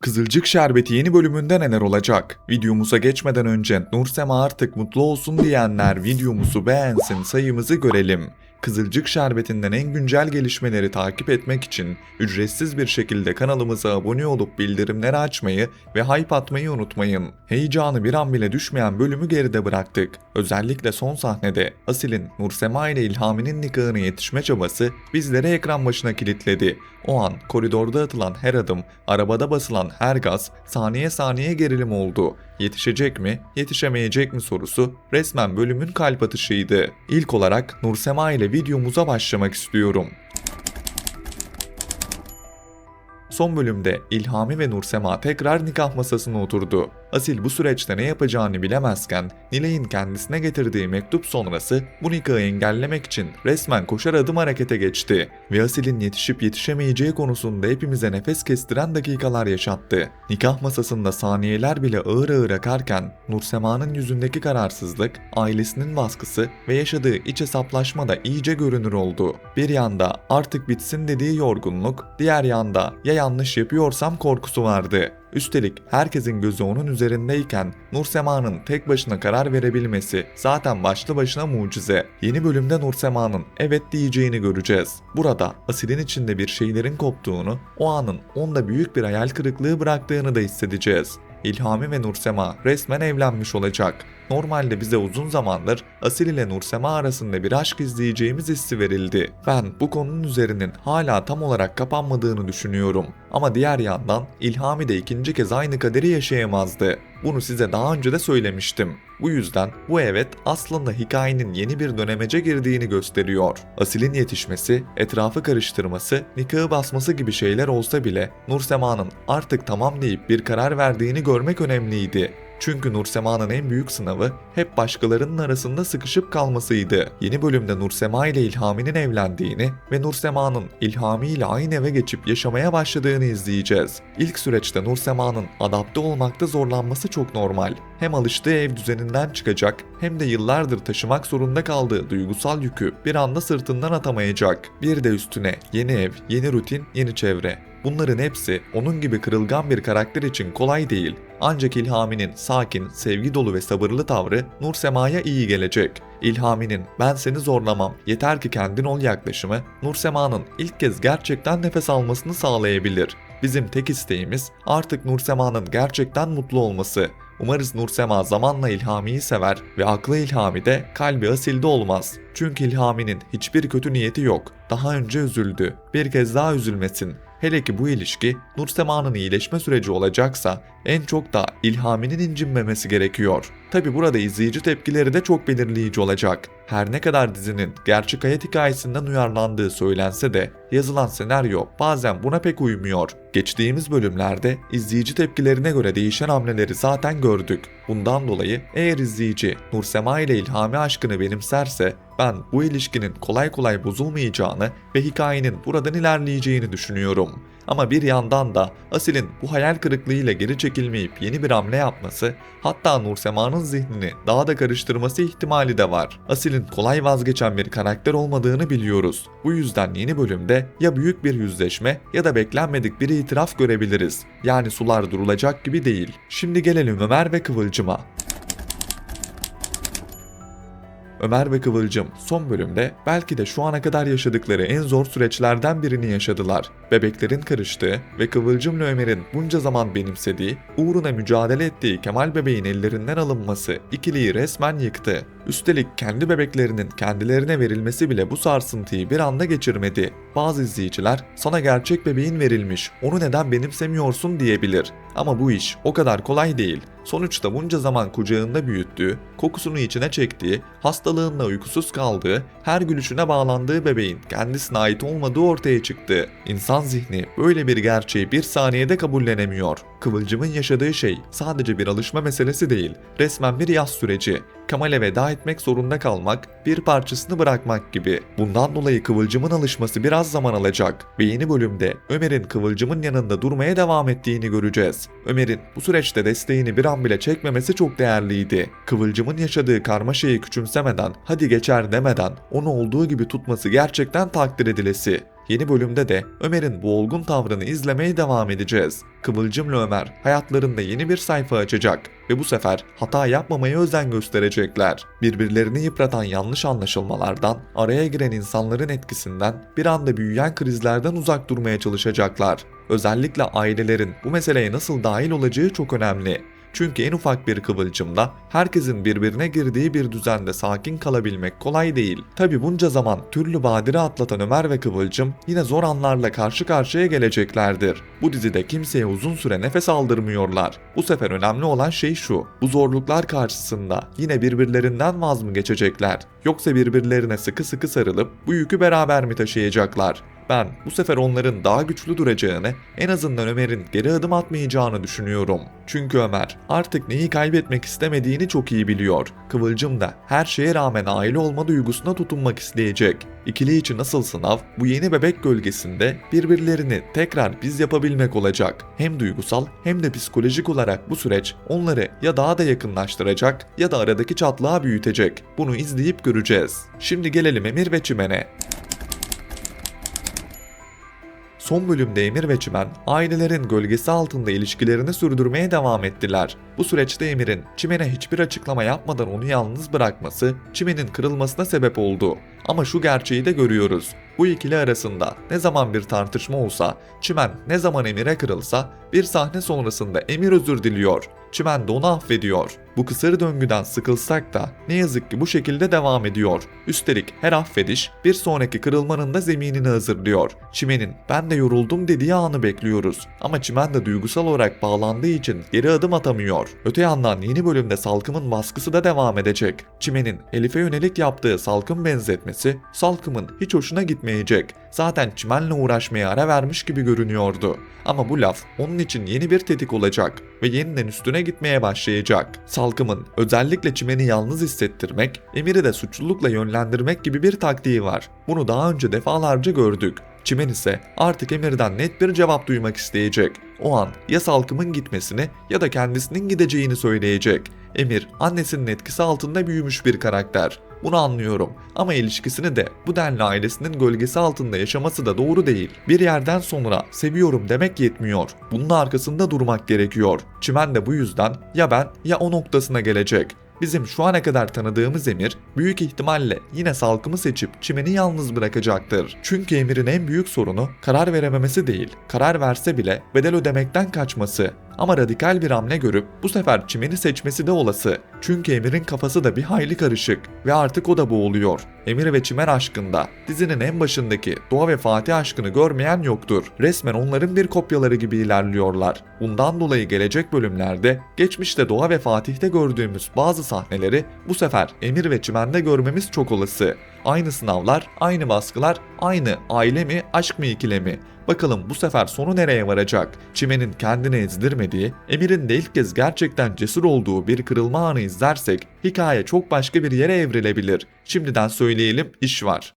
Kızılcık Şerbeti yeni bölümünde neler olacak? Videomuza geçmeden önce Nursema artık mutlu olsun diyenler videomuzu beğensin, sayımızı görelim. Kızılcık Şerbeti'nden en güncel gelişmeleri takip etmek için ücretsiz bir şekilde kanalımıza abone olup bildirimleri açmayı ve hype atmayı unutmayın. Heyecanı bir an bile düşmeyen bölümü geride bıraktık. Özellikle son sahnede Asil'in Nursema ile İlhami'nin nikahına yetişme çabası bizleri ekran başına kilitledi. O an koridorda atılan her adım, arabada basılan her gaz saniye saniye gerilim oldu. Yetişecek mi, yetişemeyecek mi sorusu resmen bölümün kalp atışıydı. İlk olarak Nursema ile videomuza başlamak istiyorum. Son bölümde İlhami ve Nursema tekrar nikah masasına oturdu. Asil bu süreçte ne yapacağını bilemezken Nilay'ın kendisine getirdiği mektup sonrası bu nikahı engellemek için resmen koşar adım harekete geçti ve Asil'in yetişip yetişemeyeceği konusunda hepimize nefes kestiren dakikalar yaşattı. Nikah masasında saniyeler bile ağır ağır akarken Nursema'nın yüzündeki kararsızlık, ailesinin baskısı ve yaşadığı iç hesaplaşma da iyice görünür oldu. Bir yanda artık bitsin dediği yorgunluk, diğer yanda ya yanlış yapıyorsam korkusu vardı. Üstelik herkesin gözü onun üzerindeyken Nursema'nın tek başına karar verebilmesi zaten başlı başına mucize. Yeni bölümde Nursema'nın evet diyeceğini göreceğiz. Burada Asil'in içinde bir şeylerin koptuğunu, o anın onda büyük bir hayal kırıklığı bıraktığını da hissedeceğiz. İlhami ve Nursema resmen evlenmiş olacak. Normalde bize uzun zamandır Asil ile Nursema arasında bir aşk izleyeceğimiz hissi verildi. Ben bu konunun üzerinin hala tam olarak kapanmadığını düşünüyorum. Ama diğer yandan İlhami de ikinci kez aynı kaderi yaşayamazdı. Bunu size daha önce de söylemiştim. Bu yüzden bu evet aslında hikayenin yeni bir dönemece girdiğini gösteriyor. Asil'in yetişmesi, etrafı karıştırması, nikahı basması gibi şeyler olsa bile Nursema'nın artık tamam deyip bir karar verdiğini görmek önemliydi. Çünkü Nursema'nın en büyük sınavı hep başkalarının arasında sıkışıp kalmasıydı. Yeni bölümde Nursema ile İlhami'nin evlendiğini ve Nursema'nın İlhami ile aynı eve geçip yaşamaya başladığını izleyeceğiz. İlk süreçte Nursema'nın adapte olmakta zorlanması çok normal. Hem alıştığı ev düzeninden çıkacak hem de yıllardır taşımak zorunda kaldığı duygusal yükü bir anda sırtından atamayacak. Bir de üstüne yeni ev, yeni rutin, yeni çevre. Bunların hepsi onun gibi kırılgan bir karakter için kolay değil. Ancak İlhami'nin sakin, sevgi dolu ve sabırlı tavrı Nursema'ya iyi gelecek. İlhami'nin ben seni zorlamam, yeter ki kendin ol yaklaşımı Nursema'nın ilk kez gerçekten nefes almasını sağlayabilir. Bizim tek isteğimiz artık Nursema'nın gerçekten mutlu olması. Umarız Nursema zamanla İlhami'yi sever ve aklı İlhami'de, kalbi Asil'de olmaz. Çünkü İlhami'nin hiçbir kötü niyeti yok. Daha önce üzüldü. Bir kez daha üzülmesin. Hele ki bu ilişki Nursema'nın iyileşme süreci olacaksa en çok da İlhami'nin incinmemesi gerekiyor. Tabi burada izleyici tepkileri de çok belirleyici olacak. Her ne kadar dizinin gerçek hayat hikayesinden uyarlandığı söylense de yazılan senaryo bazen buna pek uymuyor. Geçtiğimiz bölümlerde izleyici tepkilerine göre değişen hamleleri zaten gördük. Bundan dolayı eğer izleyici Nursema ile İlhami aşkını benimserse ben bu ilişkinin kolay kolay bozulmayacağını ve hikayenin buradan ilerleyeceğini düşünüyorum. Ama bir yandan da Asil'in bu hayal kırıklığıyla geri çekilmeyip yeni bir hamle yapması, hatta Nursema'nın zihnini daha da karıştırması ihtimali de var. Asil'in kolay vazgeçen bir karakter olmadığını biliyoruz. Bu yüzden yeni bölümde ya büyük bir yüzleşme ya da beklenmedik bir itiraf görebiliriz. Yani sular durulacak gibi değil. Şimdi gelelim Ömer ve Kıvılcım'a. Ömer ve Kıvılcım son bölümde belki de şu ana kadar yaşadıkları en zor süreçlerden birini yaşadılar. Bebeklerin karıştığı ve Kıvılcım'la Ömer'in bunca zaman benimsediği, uğruna mücadele ettiği Kemal bebeğin ellerinden alınması ikiliyi resmen yıktı. Üstelik kendi bebeklerinin kendilerine verilmesi bile bu sarsıntıyı bir anda geçirmedi. Bazı izleyiciler sana gerçek bebeğin verilmiş, onu neden benimsemiyorsun diyebilir. Ama bu iş o kadar kolay değil. Sonuçta bunca zaman kucağında büyüttüğü, kokusunu içine çektiği, hastalığında uykusuz kaldığı, her gülüşüne bağlandığı bebeğin kendisine ait olmadığı ortaya çıktı. İnsan zihni böyle bir gerçeği bir saniyede kabullenemiyor. Kıvılcım'ın yaşadığı şey sadece bir alışma meselesi değil, resmen bir yas süreci. Kemal'e veda etmek zorunda kalmak, bir parçasını bırakmak gibi. Bundan dolayı Kıvılcım'ın alışması biraz zaman alacak ve yeni bölümde Ömer'in Kıvılcım'ın yanında durmaya devam ettiğini göreceğiz. Ömer'in bu süreçte desteğini bir an bile çekmemesi çok değerliydi. Kıvılcım'ın yaşadığı karmaşayı küçümsemeden, hadi geçer demeden onu olduğu gibi tutması gerçekten takdir edilesi. Yeni bölümde de Ömer'in bu olgun tavrını izlemeye devam edeceğiz. Kıvılcımla Ömer hayatlarında yeni bir sayfa açacak ve bu sefer hata yapmamaya özen gösterecekler. Birbirlerini yıpratan yanlış anlaşılmalardan, araya giren insanların etkisinden, bir anda büyüyen krizlerden uzak durmaya çalışacaklar. Özellikle ailelerin bu meseleye nasıl dahil olacağı çok önemli. Çünkü en ufak bir kıvılcımda herkesin birbirine girdiği bir düzende sakin kalabilmek kolay değil. Tabi bunca zaman türlü badire atlatan Ömer ve Kıvılcım yine zor anlarla karşı karşıya geleceklerdir. Bu dizide kimseye uzun süre nefes aldırmıyorlar. Bu sefer önemli olan şey şu: bu zorluklar karşısında yine birbirlerinden vaz mı geçecekler? Yoksa birbirlerine sıkı sıkı sarılıp bu yükü beraber mi taşıyacaklar? Ben bu sefer onların daha güçlü duracağını, en azından Ömer'in geri adım atmayacağını düşünüyorum. Çünkü Ömer artık neyi kaybetmek istemediğini çok iyi biliyor. Kıvılcım da her şeye rağmen aile olma duygusuna tutunmak isteyecek. İkili için asıl sınav bu yeni bebek gölgesinde birbirlerini tekrar biz yapabilmek olacak. Hem duygusal hem de psikolojik olarak bu süreç onları ya daha da yakınlaştıracak ya da aradaki çatlağı büyütecek. Bunu izleyip göreceğiz. Şimdi gelelim Emir ve Çimen'e. Son bölümde Emir ve Çimen ailelerin gölgesi altında ilişkilerini sürdürmeye devam ettiler. Bu süreçte Emir'in Çimen'e hiçbir açıklama yapmadan onu yalnız bırakması Çimen'in kırılmasına sebep oldu. Ama şu gerçeği de görüyoruz. Bu ikili arasında ne zaman bir tartışma olsa, Çimen ne zaman Emir'e kırılsa bir sahne sonrasında Emir özür diliyor. Çimen de onu affediyor. Bu kısır döngüden sıkılsak da ne yazık ki bu şekilde devam ediyor. Üstelik her affediş bir sonraki kırılmanın da zeminini hazırlıyor. Çimen'in ben de yoruldum dediği anı bekliyoruz. Ama Çimen de duygusal olarak bağlandığı için geri adım atamıyor. Öte yandan yeni bölümde Salkım'ın baskısı da devam edecek. Çimen'in Elif'e yönelik yaptığı Salkım benzetmesi Salkım'ın hiç hoşuna gitmeyecek. Zaten Çimen'le uğraşmaya ara vermiş gibi görünüyordu. Ama bu laf onun için yeni bir tetik olacak ve yeniden üstüne gitmeye başlayacak. Salkım'ın özellikle Çimen'i yalnız hissettirmek, Emir'i de suçlulukla yönlendirmek gibi bir taktiği var. Bunu daha önce defalarca gördük. Çimen ise artık Emir'den net bir cevap duymak isteyecek. O an ya Salkım'ın gitmesini ya da kendisinin gideceğini söyleyecek. Emir annesinin etkisi altında büyümüş bir karakter. Bunu anlıyorum ama ilişkisini de bu denli ailesinin gölgesi altında yaşaması da doğru değil. Bir yerden sonra seviyorum demek yetmiyor. Bunun arkasında durmak gerekiyor. Çimen de bu yüzden ya ben ya o noktasına gelecek. Bizim şu ana kadar tanıdığımız Emir büyük ihtimalle yine Salkım'ı seçip Çimen'i yalnız bırakacaktır. Çünkü Emir'in en büyük sorunu karar verememesi değil, karar verse bile bedel ödemekten kaçması. Ama radikal bir hamle görüp bu sefer Çimen'i seçmesi de olası. Çünkü Emir'in kafası da bir hayli karışık ve artık o da boğuluyor. Emir ve Çimen aşkında dizinin en başındaki Doğa ve Fatih aşkını görmeyen yoktur. Resmen onların bir kopyaları gibi ilerliyorlar. Bundan dolayı gelecek bölümlerde geçmişte Doğa ve Fatih'te gördüğümüz bazı sahneleri bu sefer Emir ve Çimen'de görmemiz çok olası. Aynı sınavlar, aynı baskılar, aynı aile mi, aşk mı ikilemi? Bakalım bu sefer sonu nereye varacak? Çimen'in kendini ezdirmediği, Emir'in de ilk kez gerçekten cesur olduğu bir kırılma anı izlersek hikaye çok başka bir yere evrilebilir. Şimdiden söyleyelim, iş var.